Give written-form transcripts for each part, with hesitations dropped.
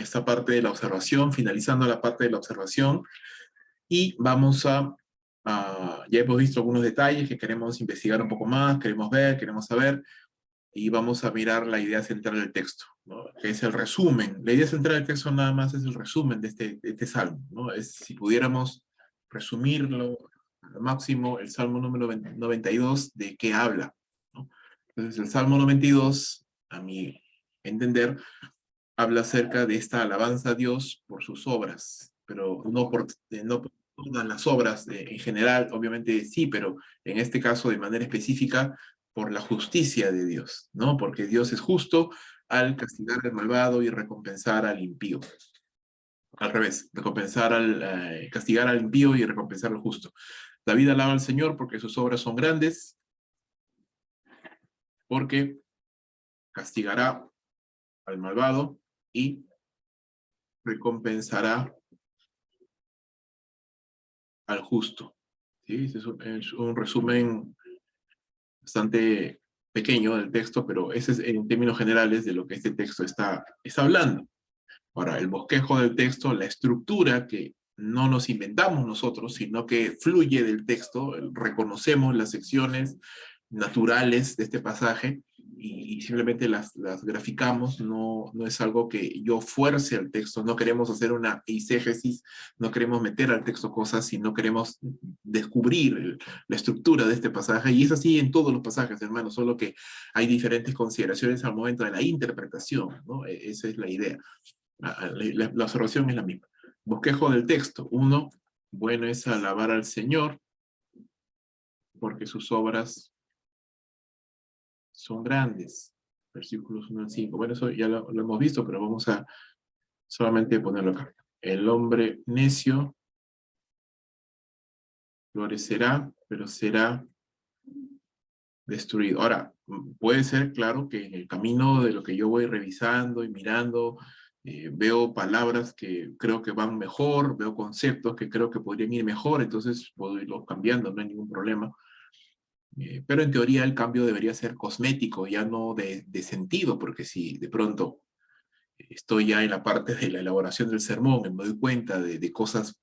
esta parte de la observación, finalizando la parte de la observación, y vamos ya hemos visto algunos detalles que queremos investigar un poco más, queremos ver, queremos saber, y vamos a mirar la idea central del texto, ¿no? Que es el resumen. La idea central del texto nada más es el resumen de este salmo, ¿no? Si pudiéramos resumirlo al máximo, el salmo número 92, ¿de qué habla? ¿No? Entonces, el salmo 92, a mi entender, habla acerca de esta alabanza a Dios por sus obras, pero no por todas las obras en general, obviamente sí, pero en este caso de manera específica por la justicia de Dios, ¿no? Porque Dios es justo al castigar al malvado y recompensar al impío. Al revés, castigar al impío y recompensar al justo. David alaba al Señor porque sus obras son grandes, porque castigará al malvado y recompensará al justo. ¿Sí? Este es un resumen bastante pequeño del texto, pero ese es en términos generales de lo que este texto está hablando. Ahora, el bosquejo del texto, la estructura que no nos inventamos nosotros, sino que fluye del texto, reconocemos las secciones naturales de este pasaje y simplemente las graficamos, no es algo que yo fuerce al texto, no queremos hacer una eisegesis, no queremos meter al texto cosas, sino queremos descubrir la estructura de este pasaje, y es así en todos los pasajes, hermanos, solo que hay diferentes consideraciones al momento de la interpretación, ¿no? Esa es la idea. La observación es la misma. Bosquejo del texto. Uno, bueno es alabar al Señor, porque sus obras son grandes. Versículos 1 al 5. Bueno, eso ya lo hemos visto, pero vamos a solamente ponerlo acá. El hombre necio florecerá, pero será destruido. Ahora, puede ser, claro, que en el camino de lo que yo voy revisando y mirando, veo palabras que creo que van mejor, veo conceptos que creo que podrían ir mejor, entonces puedo irlos cambiando, no hay ningún problema. Pero en teoría el cambio debería ser cosmético, ya no de sentido, porque si de pronto estoy ya en la parte de la elaboración del sermón y me doy cuenta de cosas,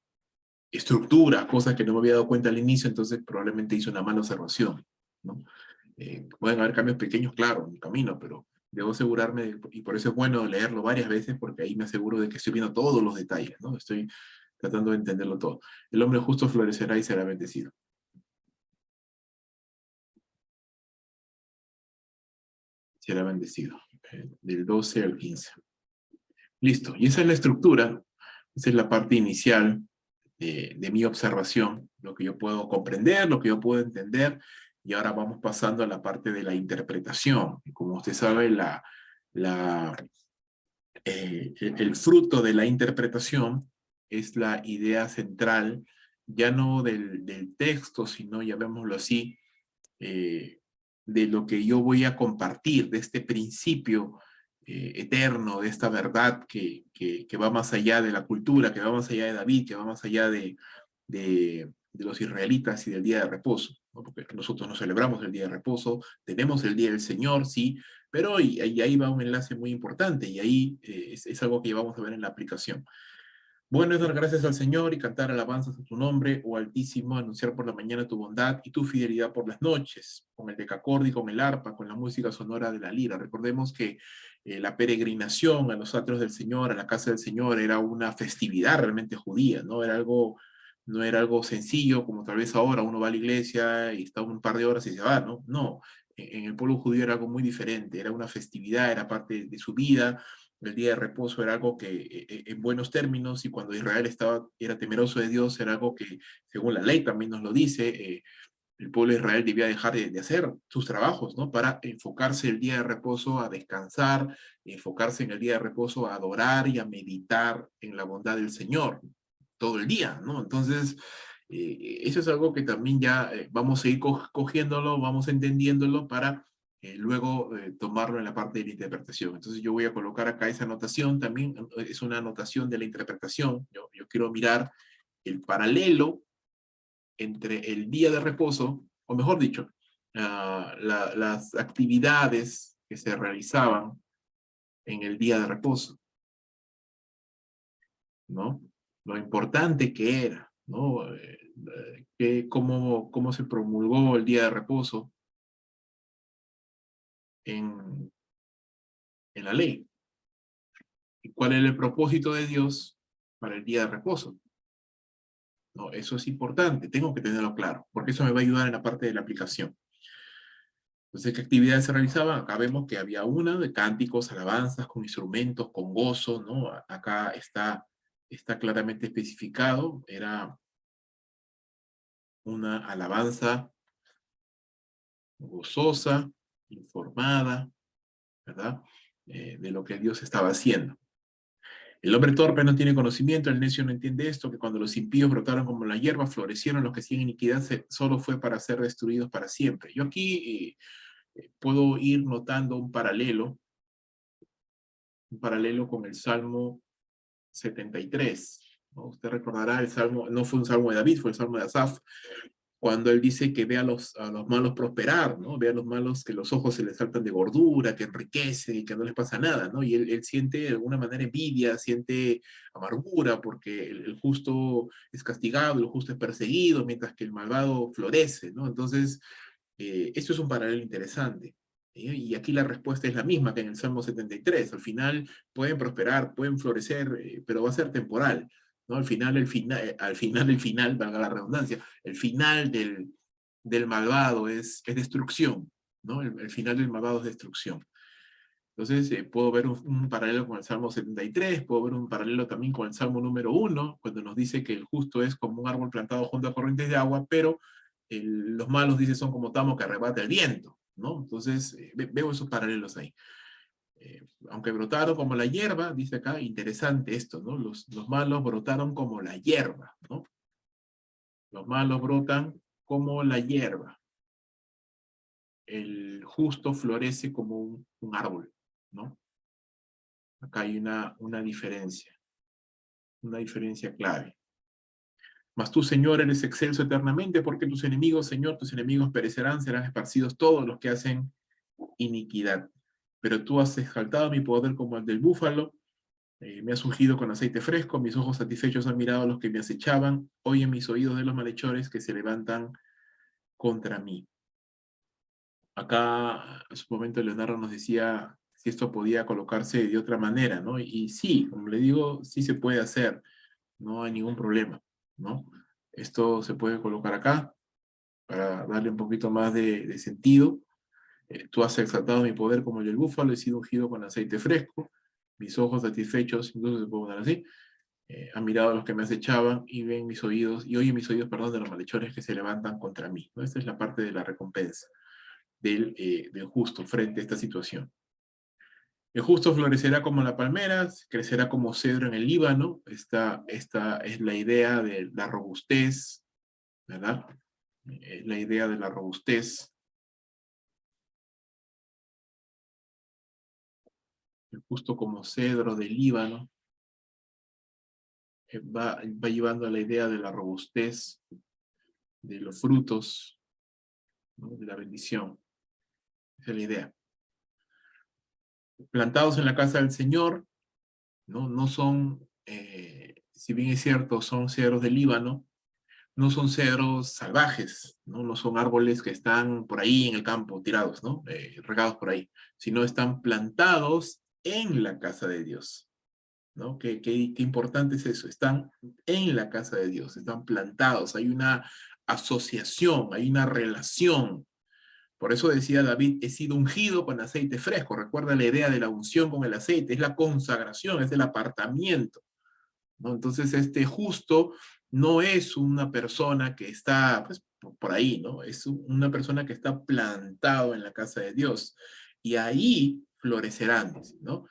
estructuras, cosas que no me había dado cuenta al inicio, entonces probablemente hice una mala observación, ¿no? Pueden haber cambios pequeños, claro, en el camino, pero debo asegurarme, y por eso es bueno leerlo varias veces, porque ahí me aseguro de que estoy viendo todos los detalles, ¿no? Estoy tratando de entenderlo todo. El hombre justo florecerá y será bendecido. Será bendecido. Del 12 al 15. Listo. Y esa es la estructura, esa es la parte inicial de mi observación, lo que yo puedo comprender, lo que yo puedo entender, y ahora vamos pasando a la parte de la interpretación. Como usted sabe, el fruto de la interpretación es la idea central, ya no del texto, sino, llamémoslo así, de lo que yo voy a compartir, de este principio eterno, de esta verdad que va más allá de la cultura, que va más allá de David, que va más allá de los israelitas y del día de reposo, ¿no? Porque nosotros no celebramos el día de reposo, tenemos el día del Señor, sí, pero ahí va un enlace muy importante, y ahí es algo que vamos a ver en la aplicación. Bueno es dar gracias al Señor y cantar alabanzas a tu nombre, oh Altísimo, anunciar por la mañana tu bondad y tu fidelidad por las noches, con el decacorde y con el arpa, con la música sonora de la lira. Recordemos que la peregrinación a los atrios del Señor, a la casa del Señor, era una festividad realmente judía, ¿no? No era algo sencillo, como tal vez ahora uno va a la iglesia y está un par de horas y se va, ¿no? No, en el pueblo judío era algo muy diferente, era una festividad, era parte de su vida. El día de reposo era algo que, en buenos términos, y cuando Israel era temeroso de Dios, era algo que, según la ley también nos lo dice, el pueblo de Israel debía dejar de hacer sus trabajos, ¿no? Para enfocarse el día de reposo a descansar, enfocarse en el día de reposo a adorar y a meditar en la bondad del Señor todo el día, ¿no? Entonces, eso es algo que también ya vamos a ir cogiéndolo, vamos entendiéndolo para luego tomarlo en la parte de la interpretación. Entonces yo voy a colocar acá esa anotación también, es una anotación de la interpretación. Yo quiero mirar el paralelo entre el día de reposo, o mejor dicho, las actividades que se realizaban en el día de reposo. ¿no? Lo importante que era, ¿no? Cómo se promulgó el día de reposo en, en la ley. ¿Y cuál es el propósito de Dios para el día de reposo? No, eso es importante, tengo que tenerlo claro, porque eso me va a ayudar en la parte de la aplicación. Entonces, ¿qué actividades se realizaban? Acá vemos que había una de cánticos, alabanzas, con instrumentos, con gozo, ¿no? Acá está claramente especificado, era una alabanza gozosa, informada, ¿verdad? De lo que Dios estaba haciendo. El hombre torpe no tiene conocimiento, el necio no entiende esto, que cuando los impíos brotaron como la hierba, florecieron los que siguen iniquidad, solo fue para ser destruidos para siempre. Yo aquí puedo ir notando un paralelo con el Salmo 73. ¿No? Usted recordará el Salmo, no fue un Salmo de David, fue el Salmo de Asaf, cuando él dice que ve a los malos prosperar, ¿no? Ve a los malos que los ojos se les saltan de gordura, que enriquecen y que no les pasa nada, ¿no? Y él siente de alguna manera envidia, siente amargura porque el justo es castigado, el justo es perseguido, mientras que el malvado florece, ¿no? Entonces, esto es un paralelo interesante. Y aquí la respuesta es la misma que en el Salmo 73. Al final pueden prosperar, pueden florecer, pero va a ser temporal. ¿No? El final, valga la redundancia, el final del malvado es destrucción, ¿no? El final del malvado es destrucción. Entonces, puedo ver un paralelo con el Salmo 73, puedo ver un paralelo también con el Salmo número 1, cuando nos dice que el justo es como un árbol plantado junto a corrientes de agua, pero los malos, dice, son como tamo que arrebata el viento, ¿no? Entonces, veo esos paralelos ahí. Aunque brotaron como la hierba, dice acá, interesante esto, ¿no? Los malos brotaron como la hierba, ¿no? Los malos brotan como la hierba. El justo florece como un árbol, ¿no? Acá hay una diferencia clave. Mas tú, Señor, eres excelso eternamente, porque tus enemigos, Señor, tus enemigos perecerán, serán esparcidos todos los que hacen iniquidad. Pero tú has exaltado mi poder como el del búfalo, me has ungido con aceite fresco, mis ojos satisfechos han mirado a los que me acechaban, oye mis oídos de los malhechores que se levantan contra mí. Acá, en su momento, Leonardo nos decía si esto podía colocarse de otra manera, ¿no? Y sí, como le digo, sí se puede hacer, no hay ningún problema, ¿no? Esto se puede colocar acá para darle un poquito más de sentido. Tú has exaltado mi poder como el del búfalo, he sido ungido con aceite fresco, mis ojos satisfechos, incluso se puede poner así, han mirado a los que me acechaban y ven mis oídos, y oyen mis oídos, perdón, de los malhechores que se levantan contra mí, ¿no? Esta es la parte de la recompensa del justo frente a esta situación. El justo florecerá como la palmera, crecerá como cedro en el Líbano. Esta es la idea de la robustez, ¿verdad? La idea de la robustez. El justo como cedro del Líbano va llevando a la idea de la robustez, de los frutos, ¿no? De la bendición. Esa es la idea. Plantados en la casa del Señor, ¿no? No son, si bien es cierto, son cedros del Líbano, no son cedros salvajes, ¿no? No son árboles que están por ahí en el campo, tirados, ¿no? Regados por ahí, sino están plantados en la casa de Dios, ¿no? Qué importante es eso, están en la casa de Dios, están plantados, hay una asociación, hay una relación. Por eso decía David, he sido ungido con aceite fresco. Recuerda la idea de la unción con el aceite, es la consagración, es el apartamiento, ¿no? Entonces, este justo no es una persona que está pues, por ahí, ¿no? Es una persona que está plantado en la casa de Dios. Y ahí florecerán, ¿no?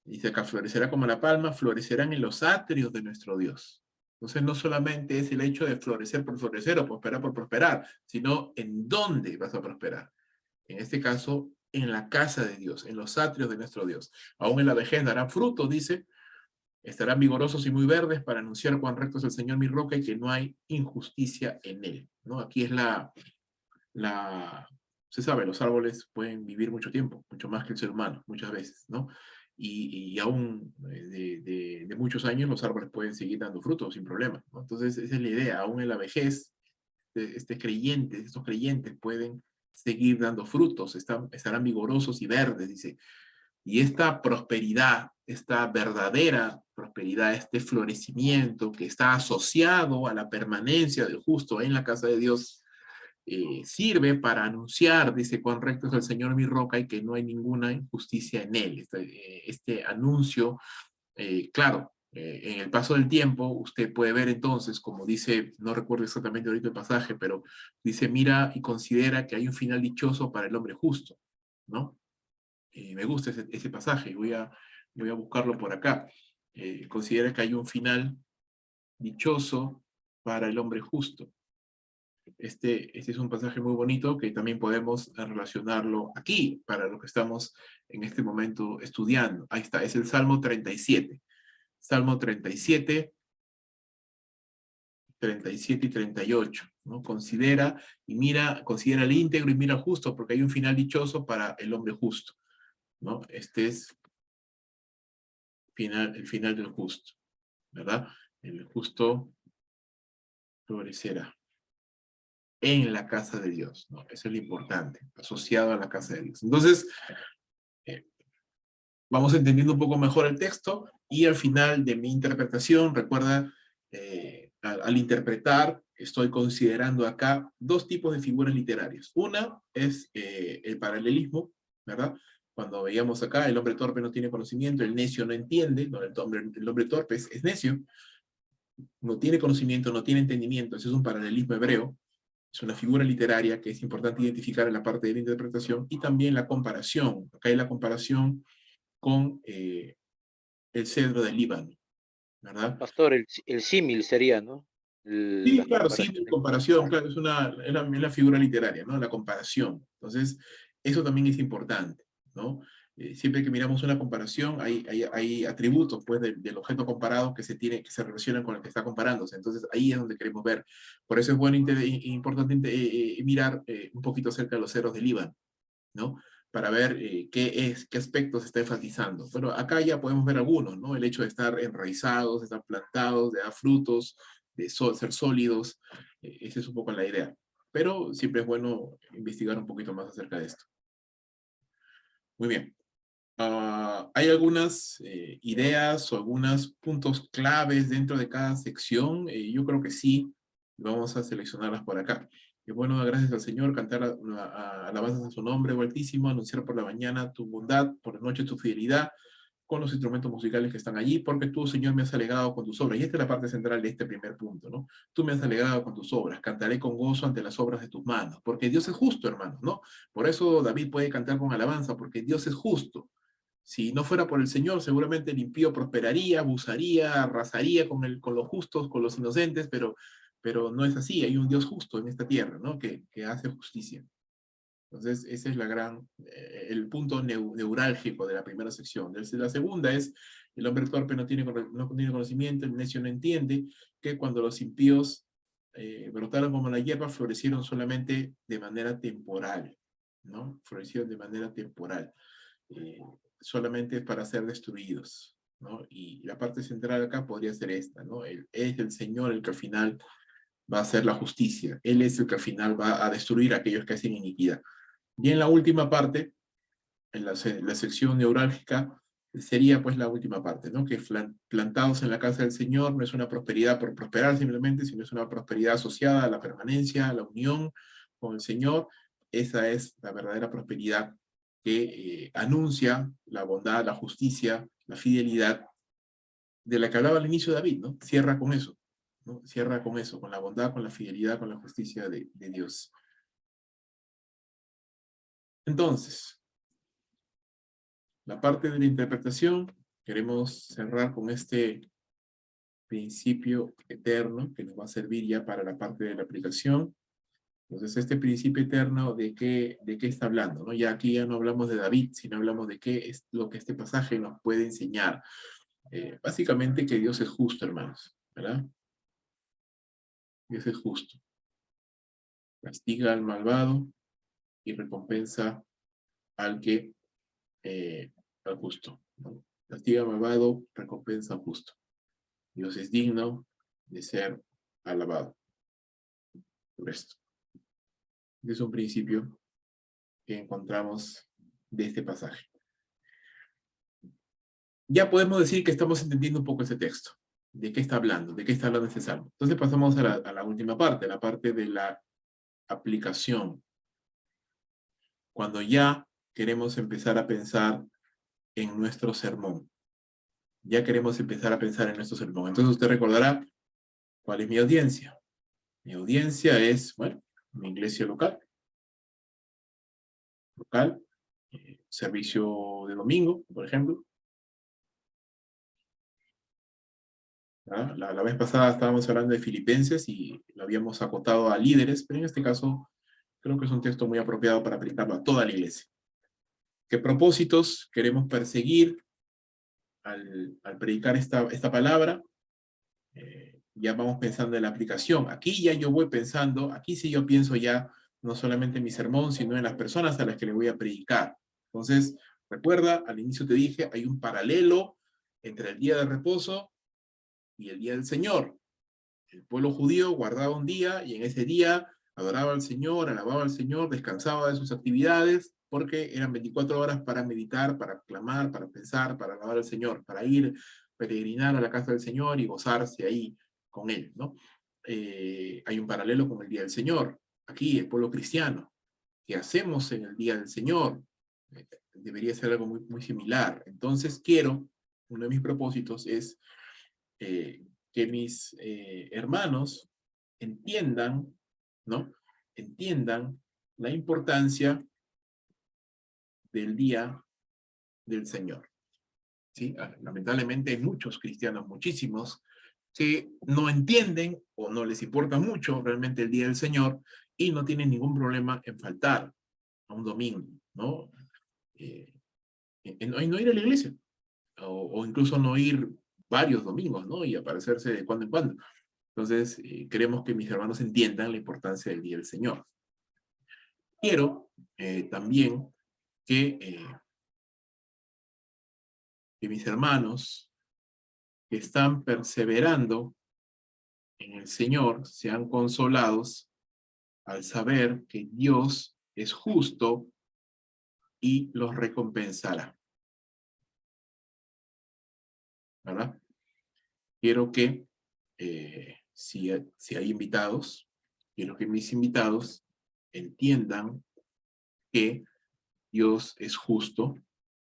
Dice acá, florecerá como la palma, florecerán en los atrios de nuestro Dios. Entonces, no solamente es el hecho de florecer por florecer o prosperar por prosperar, sino en dónde vas a prosperar. En este caso, en la casa de Dios, en los atrios de nuestro Dios. Aún en la vejez darán fruto, dice, estarán vigorosos y muy verdes para anunciar cuán recto es el Señor mi roca y que no hay injusticia en él, ¿no? Aquí es se sabe, los árboles pueden vivir mucho tiempo, mucho más que el ser humano, muchas veces, ¿no? Y aún de de muchos años, los árboles pueden seguir dando frutos sin problema, ¿no? Entonces, esa es la idea. Aún en la vejez, estos creyentes pueden seguir dando frutos, estarán vigorosos y verdes, dice. Y esta prosperidad, esta verdadera prosperidad, este florecimiento que está asociado a la permanencia del justo en la casa de Dios, sirve para anunciar, dice, cuán recto es el Señor mi roca y que no hay ninguna injusticia en él. Este anuncio, claro, en el paso del tiempo, usted puede ver entonces, como dice, no recuerdo exactamente ahorita el pasaje, pero dice, mira y considera que hay un final dichoso para el hombre justo, ¿no? Me gusta ese pasaje, voy a buscarlo por acá. Considera que hay un final dichoso para el hombre justo. Este es un pasaje muy bonito que también podemos relacionarlo aquí, para lo que estamos en este momento estudiando. Ahí está, es el Salmo 37. Salmo 37, 37 y 38, ¿no? Considera considera el íntegro y mira el justo, porque hay un final dichoso para el hombre justo, ¿no? Este es el final del justo, ¿verdad? El justo florecerá en la casa de Dios, ¿no? Eso es lo importante, asociado a la casa de Dios. Entonces, eh, vamos entendiendo un poco mejor el texto, y al final de mi interpretación, recuerda, al interpretar, estoy considerando acá dos tipos de figuras literarias. Una es el paralelismo, ¿verdad? Cuando veíamos acá, el hombre torpe no tiene conocimiento, el necio no entiende, ¿no? El hombre torpe es necio, no tiene conocimiento, no tiene entendimiento. Ese es un paralelismo hebreo. Es una figura literaria que es importante identificar en la parte de la interpretación, y también la comparación. Acá hay la comparación con el cedro del Líbano, ¿verdad? Pastor, el símil sería, ¿no? Sí, Las claro, sí, mi comparaciones. comparación, claro, es la figura literaria, ¿no? La comparación. Entonces, eso también es importante, ¿no? Siempre que miramos una comparación, hay atributos, pues, del objeto comparado que se relacionan con el que está comparándose. Entonces, ahí es donde queremos ver. Por eso es bueno e importante mirar un poquito acerca de los ceros del Líbano, ¿no? Para ver qué aspectos se está enfatizando. Pero acá ya podemos ver algunos, ¿no? El hecho de estar enraizados, de estar plantados, de dar frutos, de ser sólidos. Esa es un poco la idea. Pero siempre es bueno investigar un poquito más acerca de esto. Muy bien. ¿Hay algunas ideas o algunos puntos claves dentro de cada sección? Yo creo que sí. Vamos a seleccionarlas por acá. Es bueno dar gracias al Señor, cantar alabanzas a su nombre, oh Altísimo, anunciar por la mañana tu bondad, por la noche tu fidelidad, con los instrumentos musicales que están allí, porque tú, Señor, me has alegrado con tus obras. Y esta es la parte central de este primer punto, ¿no? Tú me has alegrado con tus obras, cantaré con gozo ante las obras de tus manos, porque Dios es justo, hermano, ¿no? Por eso David puede cantar con alabanza, porque Dios es justo. Si no fuera por el Señor, seguramente el impío prosperaría, abusaría, arrasaría con los justos, con los inocentes, pero no es así. Hay un Dios justo en esta tierra, ¿no? Que hace justicia. Entonces, ese es el punto neurálgico de la primera sección. La segunda es, el hombre torpe no tiene conocimiento, el necio no entiende, que cuando los impíos brotaron como la hierba, florecieron solamente de manera temporal, ¿no? Florecieron de manera temporal. Eh, Solamente para ser destruidos, ¿no? Y la parte central acá podría ser esta, ¿no? Es el Señor el que al final va a hacer la justicia. Él es el que al final va a destruir a aquellos que hacen iniquidad. Y en la última parte, en la sección neurálgica, sería pues la última parte, ¿no? Que plantados en la casa del Señor no es una prosperidad por prosperar simplemente, sino es una prosperidad asociada a la permanencia, a la unión con el Señor. Esa es la verdadera prosperidad que anuncia la bondad, la justicia, la fidelidad de la que hablaba al inicio David, ¿no? Cierra con eso, ¿no? Cierra con eso, con la bondad, con la fidelidad, con la justicia de Dios. Entonces, la parte de la interpretación, queremos cerrar con este principio eterno que nos va a servir ya para la parte de la aplicación. Entonces, este principio eterno, de qué está hablando? ¿No? Ya aquí ya no hablamos de David, sino hablamos de qué es lo que este pasaje nos puede enseñar. Básicamente que Dios es justo, hermanos, ¿verdad? Dios es justo. Castiga al malvado y recompensa al que, al justo, ¿no? Castiga al malvado, recompensa al justo. Dios es digno de ser alabado por esto. Es un principio que encontramos de este pasaje. Ya podemos decir que estamos entendiendo un poco ese texto. ¿De qué está hablando? ¿De qué está hablando este salmo? Entonces pasamos a la última parte, la parte de la aplicación. Cuando ya queremos empezar a pensar en nuestro sermón. Ya queremos empezar a pensar en nuestro sermón. Entonces usted recordará cuál es mi audiencia. Mi audiencia es, bueno, mi iglesia local, servicio de domingo, por ejemplo. ¿Ah? La vez pasada estábamos hablando de Filipenses y lo habíamos acotado a líderes, pero en este caso creo que es un texto muy apropiado para aplicarlo a toda la iglesia. ¿Qué propósitos queremos perseguir al predicar esta palabra? Ya vamos pensando en la aplicación. Aquí ya yo voy pensando, aquí sí yo pienso ya no solamente en mi sermón, sino en las personas a las que le voy a predicar. Entonces, recuerda, al inicio te dije, hay un paralelo entre el día de reposo y el día del Señor. El pueblo judío guardaba un día y en ese día adoraba al Señor, alababa al Señor, descansaba de sus actividades, porque eran 24 horas para meditar, para clamar, para pensar, para alabar al Señor, para ir peregrinar a la casa del Señor y gozarse ahí con Él, ¿no? Hay un paralelo con el Día del Señor. Aquí, el pueblo cristiano, ¿qué hacemos en el Día del Señor? Debería ser algo muy, muy similar. Entonces uno de mis propósitos es que mis hermanos entiendan, ¿no? Entiendan la importancia del Día del Señor. ¿Sí? Lamentablemente hay muchos cristianos, muchísimos, que no entienden o no les importa mucho realmente el Día del Señor y no tienen ningún problema en faltar a un domingo, ¿no? En no ir a la iglesia, o incluso no ir varios domingos, ¿no? Y aparecerse de cuando en cuando. Entonces, queremos que mis hermanos entiendan la importancia del Día del Señor. Quiero también que, que mis hermanos que están perseverando en el Señor sean consolados al saber que Dios es justo y los recompensará. ¿Verdad? Quiero que, si hay invitados, quiero que mis invitados entiendan que Dios es justo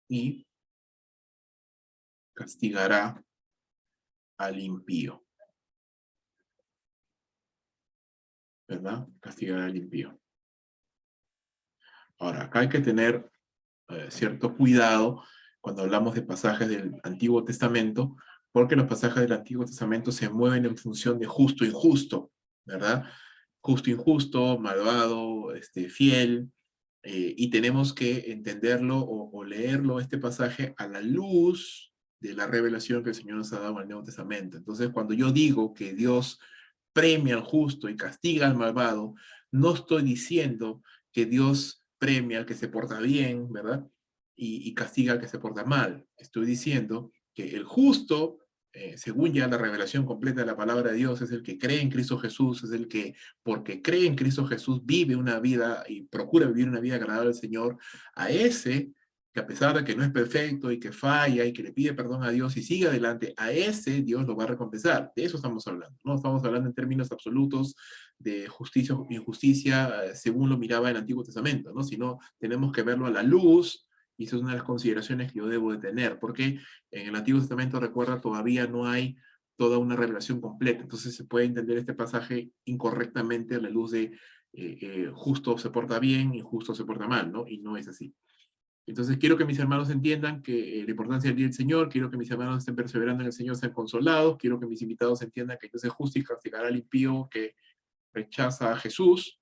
y castigará al impío. ¿Verdad? Castigará al impío. Ahora, acá hay que tener cierto cuidado cuando hablamos de pasajes del Antiguo Testamento, porque los pasajes del Antiguo Testamento se mueven en función de justo e injusto, ¿verdad? Justo, injusto, malvado, fiel, y tenemos que entenderlo o leerlo, este pasaje, a la luz de la revelación que el Señor nos ha dado en el Nuevo Testamento. Entonces, cuando yo digo que Dios premia al justo y castiga al malvado, no estoy diciendo que Dios premia al que se porta bien, ¿verdad? Y castiga al que se porta mal. Estoy diciendo que el justo, según ya la revelación completa de la palabra de Dios, es el que cree en Cristo Jesús, es el que, porque cree en Cristo Jesús, vive una vida y procura vivir una vida agradable al Señor. A ese, que a pesar de que no es perfecto y que falla y que le pide perdón a Dios y sigue adelante, a ese Dios lo va a recompensar. De eso estamos hablando. No estamos hablando en términos absolutos de justicia o injusticia según lo miraba el Antiguo Testamento, ¿no? Sino tenemos que verlo a la luz, y esa es una de las consideraciones que yo debo de tener, porque en el Antiguo Testamento, recuerda, todavía no hay toda una revelación completa. Entonces se puede entender este pasaje incorrectamente a la luz de justo se porta bien, injusto se porta mal, ¿no? Y no es así. Entonces quiero que mis hermanos entiendan que la importancia del día del Señor, quiero que mis hermanos estén perseverando en el Señor, sean consolados, quiero que mis invitados entiendan que Dios es justo y castigará al impío que rechaza a Jesús.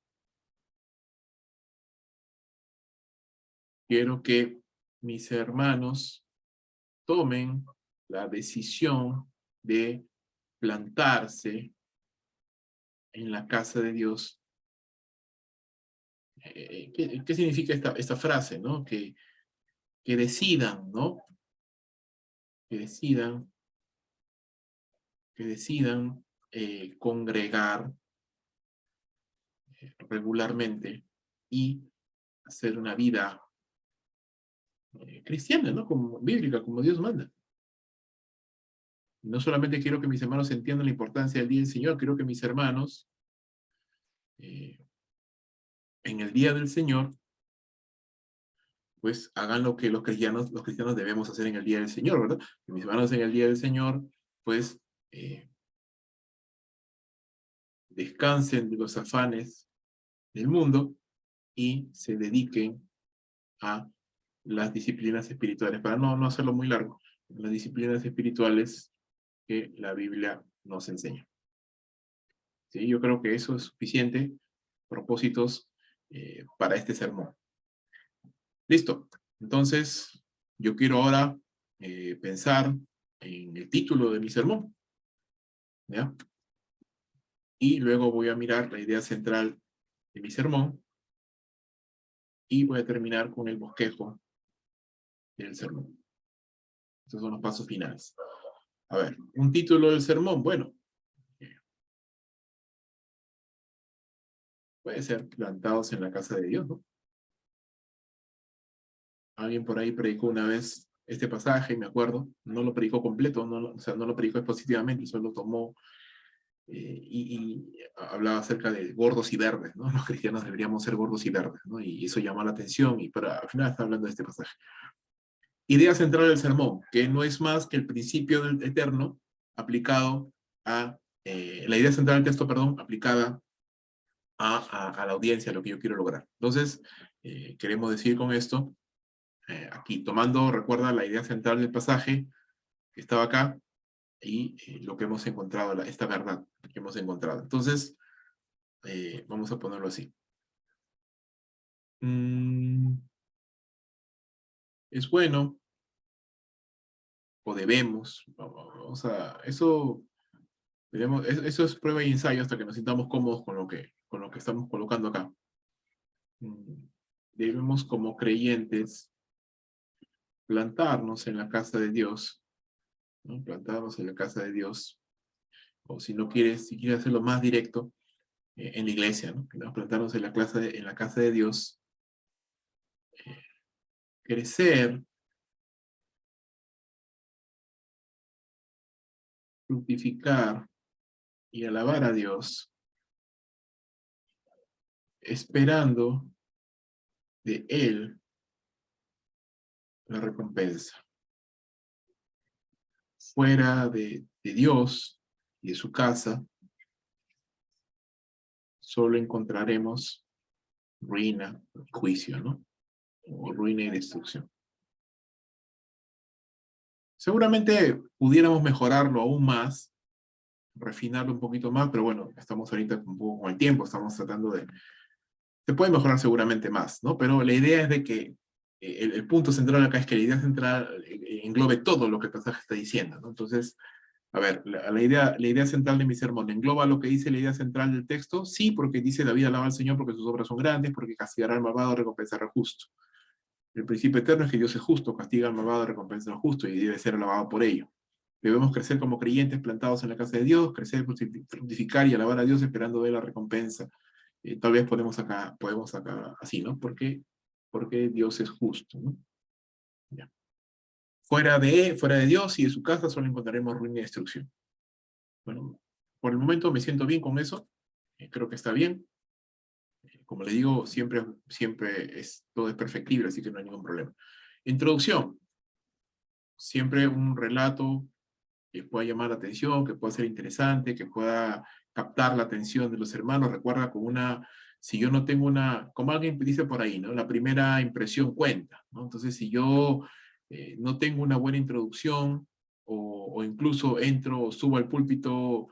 Quiero que mis hermanos tomen la decisión de plantarse en la casa de Dios. ¿Qué significa esta frase, no? Que decidan, ¿no? Que decidan que decidan congregar regularmente y hacer una vida cristiana, ¿no? Como bíblica, como Dios manda. No solamente quiero que mis hermanos entiendan la importancia del día del Señor, quiero que mis hermanos en el día del Señor pues hagan lo que los cristianos debemos hacer en el día del Señor, ¿verdad? Que mis hermanos en el día del Señor pues descansen de los afanes del mundo y se dediquen a las disciplinas espirituales, para no hacerlo muy largo, las disciplinas espirituales que la Biblia nos enseña. ¿Sí? Yo creo que eso es suficiente propósitos para este sermón. Listo. Entonces, yo quiero ahora pensar en el título de mi sermón, ¿ya? Y luego voy a mirar la idea central de mi sermón y voy a terminar con el bosquejo del sermón. Estos son los pasos finales. A ver, un título del sermón, bueno, puede ser plantados en la casa de Dios, ¿no? Alguien por ahí predicó una vez este pasaje, me acuerdo, no lo predicó completo, o sea, no lo predicó expositivamente, solo tomó y hablaba acerca de gordos y verdes, ¿no? Los cristianos deberíamos ser gordos y verdes, ¿no? Y eso llamó la atención, y al final está hablando de este pasaje. Idea central del sermón, que no es más que el principio del eterno aplicado a, la idea central del texto, perdón, aplicada a la audiencia, a lo que yo quiero lograr. Entonces, queremos decir con esto, aquí, tomando, recuerda la idea central del pasaje que estaba acá, y lo que hemos encontrado, esta verdad que hemos encontrado. Entonces, vamos a ponerlo así. Es bueno, o debemos, vamos a, eso es prueba y ensayo hasta que nos sintamos cómodos con lo que estamos colocando acá. Debemos, como creyentes, plantarnos en la casa de Dios, ¿no? Plantarnos en la casa de Dios, o si no quieres, si quieres hacerlo más directo, en la iglesia, ¿no? Plantarnos en la casa de Dios, crecer, fructificar y alabar a Dios, esperando de Él la recompensa. Fuera de Dios y de su casa, solo encontraremos ruina, juicio, ¿no? O ruina y destrucción. Seguramente pudiéramos mejorarlo aún más, refinarlo un poquito más, pero bueno, estamos ahorita un poco con el tiempo, estamos tratando de... Se puede mejorar seguramente más, ¿no? Pero la idea es de que el punto central acá es que la idea central englobe todo lo que el pasaje está diciendo, ¿no? Entonces, a ver, la idea central de mi sermón, ¿engloba lo que dice la idea central del texto? Sí, porque dice David alaba al Señor porque sus obras son grandes, porque castigará al malvado, recompensará al justo. El principio eterno es que Dios es justo, castiga al malvado, recompensa al justo, y debe ser alabado por ello. Debemos crecer como creyentes plantados en la casa de Dios, crecer, fructificar y alabar a Dios esperando de la recompensa. Tal vez podemos acá así, ¿no? Porque Dios es justo, ¿no? Ya. Fuera de Dios y de su casa solo encontraremos ruina y destrucción. Bueno, por el momento me siento bien con eso, creo que está bien. Como le digo, siempre todo es perfectible, así que no hay ningún problema. Introducción. Siempre un relato que pueda llamar la atención, que pueda ser interesante, que pueda captar la atención de los hermanos. Recuerda, si yo no tengo como alguien dice por ahí, ¿no? La primera impresión cuenta, ¿no? Entonces, si yo no tengo una buena introducción, o incluso entro o subo al púlpito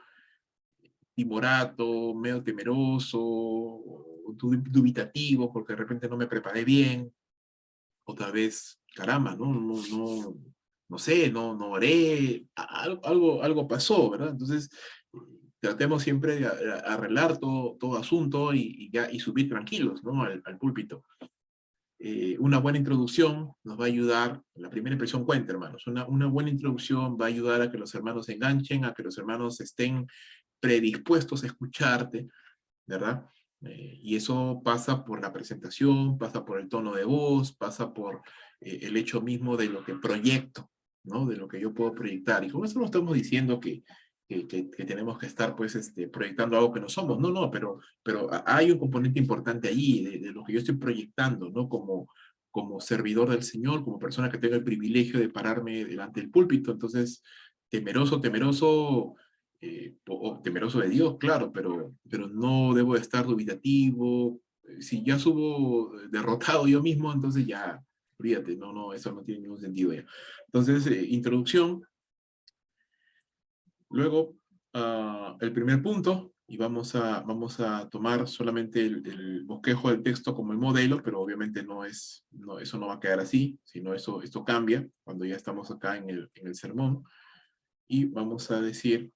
timorato, medio temeroso, o dubitativo, porque de repente no me preparé bien, otra vez, caramba, no sé, no oré, algo pasó, ¿verdad? Entonces, tratemos siempre de arreglar todo asunto y subir tranquilos, ¿no? Al púlpito. una buena introducción nos va a ayudar, la primera impresión cuenta, hermanos, una buena introducción va a ayudar a que los hermanos se enganchen, a que los hermanos estén predispuestos a escucharte, ¿verdad? Y eso pasa por la presentación, pasa por el tono de voz, pasa por el hecho mismo de lo que proyecto, ¿no? De lo que yo puedo proyectar. Y con eso no estamos diciendo que tenemos que estar, pues, proyectando algo que no somos. No, no, pero hay un componente importante allí de lo que yo estoy proyectando, ¿no? Como servidor del Señor, como persona que tengo el privilegio de pararme delante del púlpito. Entonces, temeroso, temeroso de Dios, claro, pero no debo de estar dubitativo. Si ya subo derrotado yo mismo, entonces ya, olvídate, no, eso no tiene ningún sentido ya. Entonces, introducción, luego el primer punto, y vamos a tomar solamente el bosquejo del texto como el modelo, pero obviamente eso no va a quedar así, sino esto cambia cuando ya estamos acá en el sermón, y vamos a decir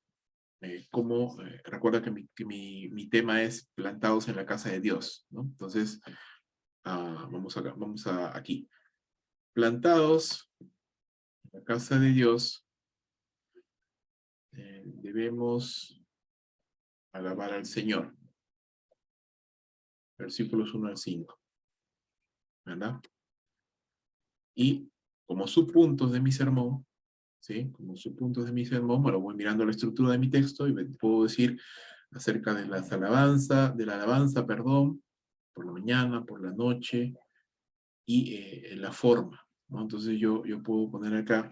recuerda que mi tema es plantados en la casa de Dios, ¿no? Entonces, vamos aquí. Plantados en la casa de Dios, debemos alabar al Señor. Versículos 1 al 5, ¿verdad? Y como subpuntos de mi sermón, ¿sí? Como subpuntos de mi sermón, bueno, voy mirando la estructura de mi texto y puedo decir acerca de la alabanza, perdón, por la mañana, por la noche, y la forma, ¿no? Entonces yo puedo poner acá,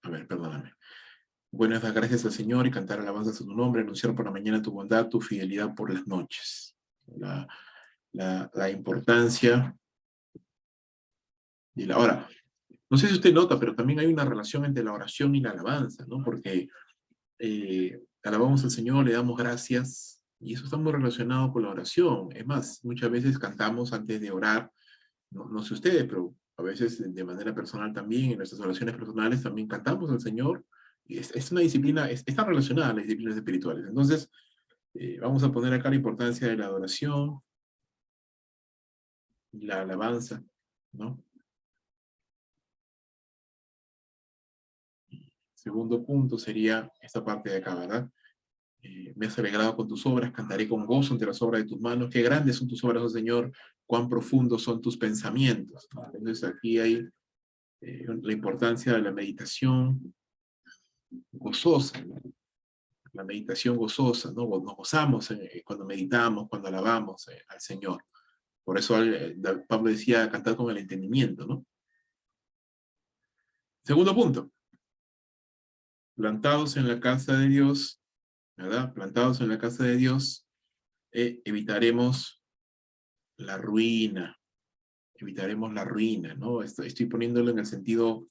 a ver, perdóname. Buenas las gracias al Señor y cantar alabanzas a tu nombre, anunciar por la mañana tu bondad, tu fidelidad por las noches. La importancia y la hora. No sé si usted nota, pero también hay una relación entre la oración y la alabanza, ¿no? Porque alabamos al Señor, le damos gracias, y eso está muy relacionado con la oración. Es más, muchas veces cantamos antes de orar. No sé ustedes, pero a veces de manera personal también, en nuestras oraciones personales también cantamos al Señor. Y es una disciplina, está relacionada a las disciplinas espirituales. Entonces, vamos a poner acá la importancia de la adoración y la alabanza, ¿no? Segundo punto sería esta parte de acá, ¿verdad? Me has alegrado con tus obras, cantaré con gozo ante las obras de tus manos. Qué grandes son tus obras, oh Señor, cuán profundos son tus pensamientos. Entonces aquí hay la importancia de la meditación gozosa, ¿no? La meditación gozosa, ¿no? Nos gozamos cuando meditamos, cuando alabamos al Señor. Por eso Pablo decía cantar con el entendimiento, ¿no? Segundo punto, plantados en la casa de Dios, ¿verdad? Plantados en la casa de Dios, evitaremos la ruina, ¿no? Estoy poniéndolo en el sentido,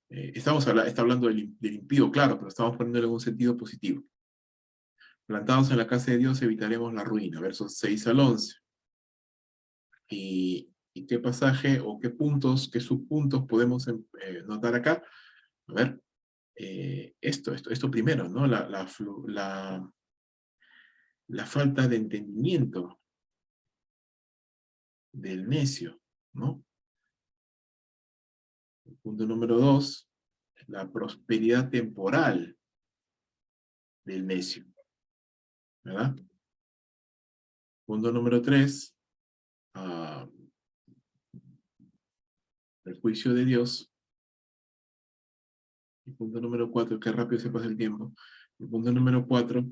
está hablando del impío, claro, pero estamos poniéndolo en un sentido positivo. Plantados en la casa de Dios evitaremos la ruina, versos 6 al 11. ¿Y qué pasaje o qué puntos, qué subpuntos podemos notar acá? A ver, esto primero, ¿no? La falta de entendimiento del necio, ¿no? El punto número 2, la prosperidad temporal del necio, ¿verdad? Punto número 3, el juicio de Dios. Y punto número 4, qué rápido se pasa el tiempo. El punto número 4,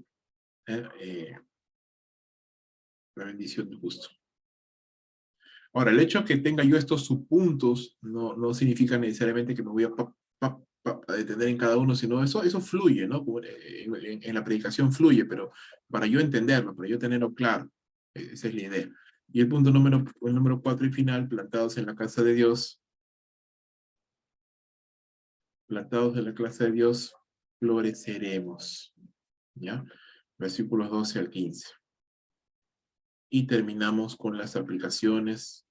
la bendición del justo. Ahora, el hecho de que tenga yo estos subpuntos no significa necesariamente que me voy a detener en cada uno, sino eso fluye, ¿no? Como en la predicación fluye, pero para yo entenderlo, para yo tenerlo claro, esa es la idea. Y el punto número 4 y final, plantados en la casa de Dios, floreceremos, ¿ya? Versículos 12 al 15. Y terminamos con las aplicaciones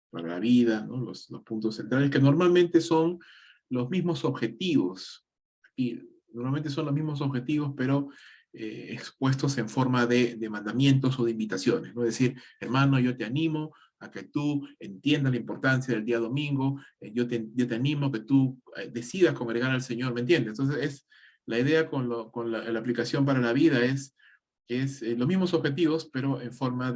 para la vida, ¿no? Los puntos centrales, que normalmente son los mismos objetivos. Y normalmente son los mismos objetivos, pero expuestos en forma de mandamientos o de invitaciones, ¿no? Es decir, hermano, yo te animo a que tú entiendas la importancia del día domingo, yo te animo a que tú decidas congregar al Señor, ¿me entiendes? Entonces, la idea con la aplicación para la vida es los mismos objetivos, pero en forma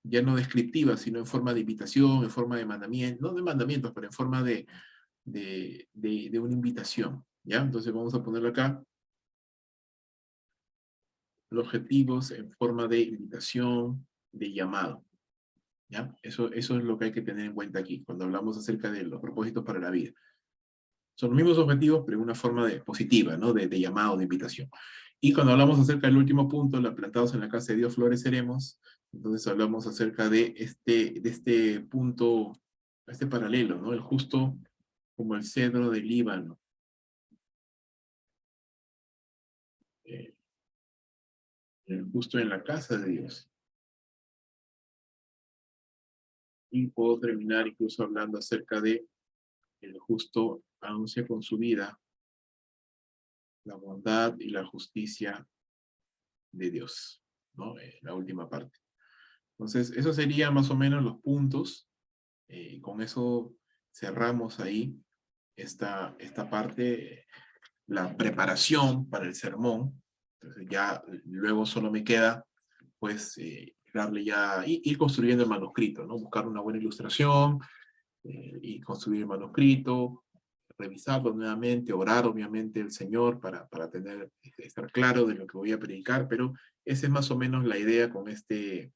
ya no descriptiva, sino en forma de invitación, en forma de mandamiento, no de mandamientos, pero en forma de una invitación, ¿ya? Entonces vamos a ponerlo acá, los objetivos en forma de invitación, de llamado, ¿ya? Eso es lo que hay que tener en cuenta aquí, cuando hablamos acerca de los propósitos para la vida. Son los mismos objetivos, pero en una forma positiva, ¿no? De llamado, de invitación. Y cuando hablamos acerca del último punto, la plantados en la casa de Dios floreceremos, entonces hablamos acerca de este punto, este paralelo, ¿no? El justo como el cedro del Líbano. Eh, el justo en la casa de Dios. Y puedo terminar incluso hablando acerca de el justo anuncia con su vida la bondad y la justicia de Dios, ¿no? La última parte. Entonces, esos serían más o menos los puntos. Con eso cerramos ahí esta parte, la preparación para el sermón. Entonces ya luego solo me queda, pues, darle ya, ir construyendo el manuscrito, ¿no? Buscar una buena ilustración, y construir el manuscrito, revisarlo nuevamente, orar obviamente el Señor para estar claro de lo que voy a predicar, pero esa es más o menos la idea con este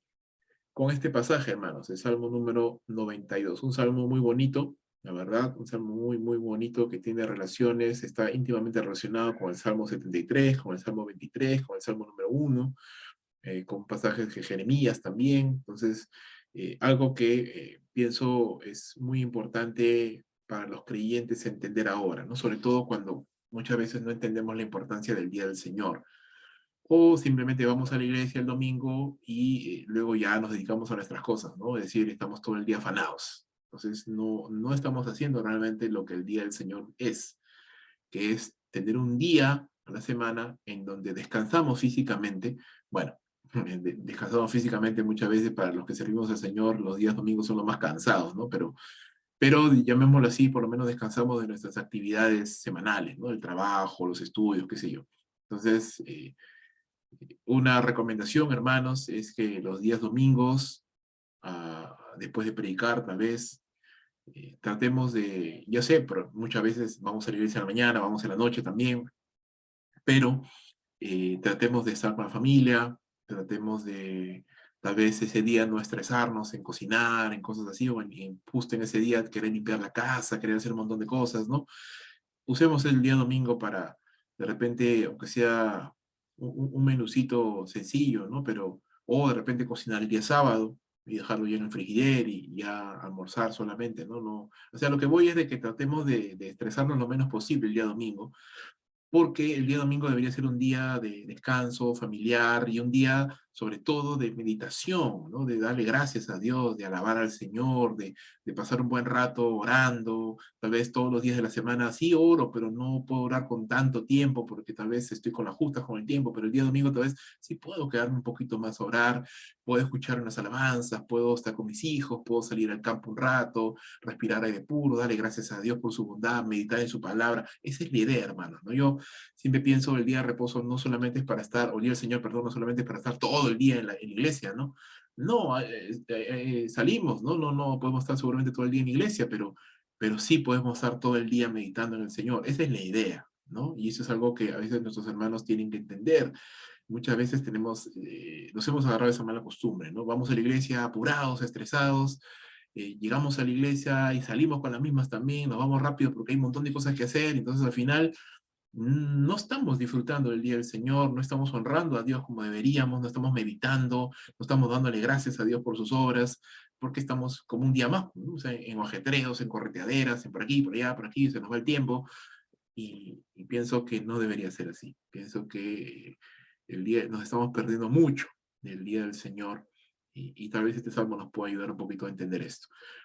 pasaje, hermanos, el Salmo número 92, un salmo muy bonito, la verdad, un salmo muy, muy bonito que tiene relaciones, está íntimamente relacionado con el Salmo 73, con el Salmo 23, con el Salmo número 1, con pasajes de Jeremías también. Entonces, algo que pienso es muy importante para los creyentes entender ahora, ¿no? Sobre todo cuando muchas veces no entendemos la importancia del Día del Señor. O simplemente vamos a la iglesia el domingo y luego ya nos dedicamos a nuestras cosas, ¿no? Es decir, estamos todo el día afanados. Entonces, no estamos haciendo realmente lo que el Día del Señor es, que es tener un día a la semana en donde descansamos físicamente. Bueno, descansamos físicamente muchas veces para los que servimos al Señor, los días domingos son los más cansados, ¿no? Pero llamémoslo así, por lo menos descansamos de nuestras actividades semanales, ¿no? El trabajo, los estudios, qué sé yo. Entonces, una recomendación, hermanos, es que los días domingos, después de predicar, tal vez, tratemos ya sé, pero muchas veces vamos a la iglesia en la mañana, vamos en la noche también, pero tratemos de estar con la familia, tratemos de tal vez ese día no estresarnos en cocinar, en cosas así, o justo en ese día querer limpiar la casa, querer hacer un montón de cosas, ¿no? Usemos el día domingo para, de repente, aunque sea un menucito sencillo, ¿no? O de repente cocinar el día sábado y dejarlo ya en el frigider y ya almorzar solamente, ¿no? O sea, lo que voy es de que tratemos de estresarnos lo menos posible el día domingo, porque el día domingo debería ser un día de descanso familiar y un día sobre todo de meditación, ¿no? De darle gracias a Dios, de alabar al Señor, de pasar un buen rato orando, tal vez todos los días de la semana sí oro, pero no puedo orar con tanto tiempo porque tal vez estoy con las justas con el tiempo, pero el día domingo tal vez sí puedo quedarme un poquito más a orar, puedo escuchar unas alabanzas, puedo estar con mis hijos, puedo salir al campo un rato, respirar aire puro, darle gracias a Dios por su bondad, meditar en su palabra. Esa es la idea, hermanos, ¿no? Yo siempre pienso el día de reposo no solamente es para estar, o el día del Señor, perdón, no solamente es para estar todo el día en la iglesia, ¿no? No, salimos, ¿no? No podemos estar seguramente todo el día en la iglesia, pero sí podemos estar todo el día meditando en el Señor. Esa es la idea, ¿no? Y eso es algo que a veces nuestros hermanos tienen que entender. Muchas veces nos hemos agarrado esa mala costumbre, ¿no? Vamos a la iglesia apurados, estresados, llegamos a la iglesia y salimos con las mismas también, nos vamos rápido porque hay un montón de cosas que hacer, entonces al final no estamos disfrutando del día del Señor, no estamos honrando a Dios como deberíamos, no estamos meditando, no estamos dándole gracias a Dios por sus obras, porque estamos como un día más, ¿no? O sea, en ajetreos, en correteaderas, en por aquí, por allá, por aquí, se nos va el tiempo, y pienso que no debería ser así. Pienso que nos estamos perdiendo mucho del día del Señor, y tal vez este salmo nos pueda ayudar un poquito a entender esto.